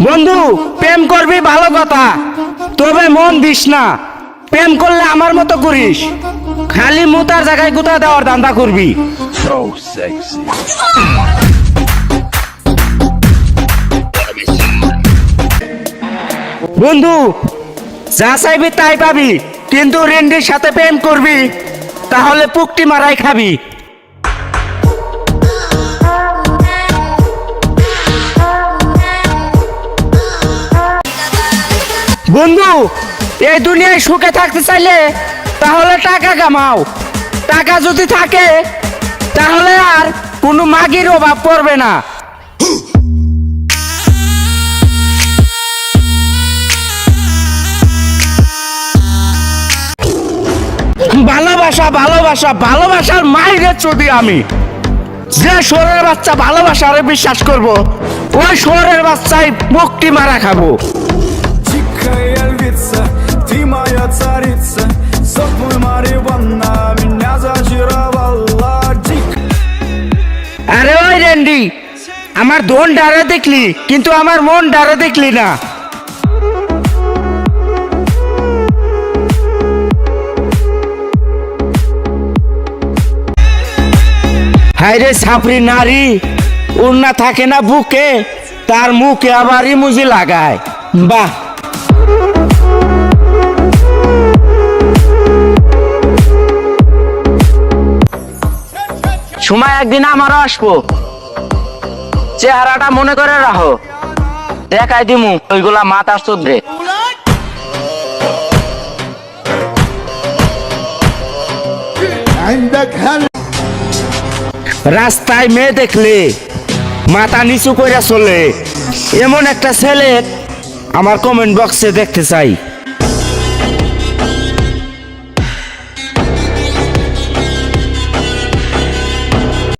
বন্ধু, প্রেম করবি ভালো কথা, তবে মন দিস না। প্রেম করলে আমার মতো করিস, খালি মুতার জায়গায় গুতা দেওয়ার ধান্দা করবি। So sexy. বন্ধু, যা চাইবি তাই পাবি, কিন্তু রেন্ডির সাথে প্রেম করবি তাহলে পুকটি মারাই খাবি। বন্ধু, এই দুনিয়ায় সুখে থাকতে চাইলে তাহলে টাকা কামাও। টাকা যদি থাকে তাহলে আর কোনো মাগির অভাব পড়বে না। ভালোবাসা ভালোবাসা ভালোবাসার মাইরে চুদি আমি। যে শহরের বাচ্চা ভালোবাসারে বিশ্বাস করব, ওই শহরের বাচ্চাই মুক্তি মারা খাবো। Дикая львица, ты моя царица, сок мой Мариванна, меня зачаровала дико. আরে ওই রেন্ডি, আমার ধন ডারে দেখলি কিন্তু আমার মন ডারে দেখলি না। হায়রে ছাপড়ি নারী, উন্না থাকে না বুকে, তার মুখে আবার ইমুজি লাগায়। বাহ, সময় একদিন আমারও আসবো, চেহারাটা মনে করে রাখো, দেখাই দিমু ওইগুলা মাথা চোদ্রে। রাস্তায় মেয়ে দেখলে মাথা নিচু করে চলে, এমন একটা ছেলে আমার কমেন্ট বক্সে দেখতে চাই।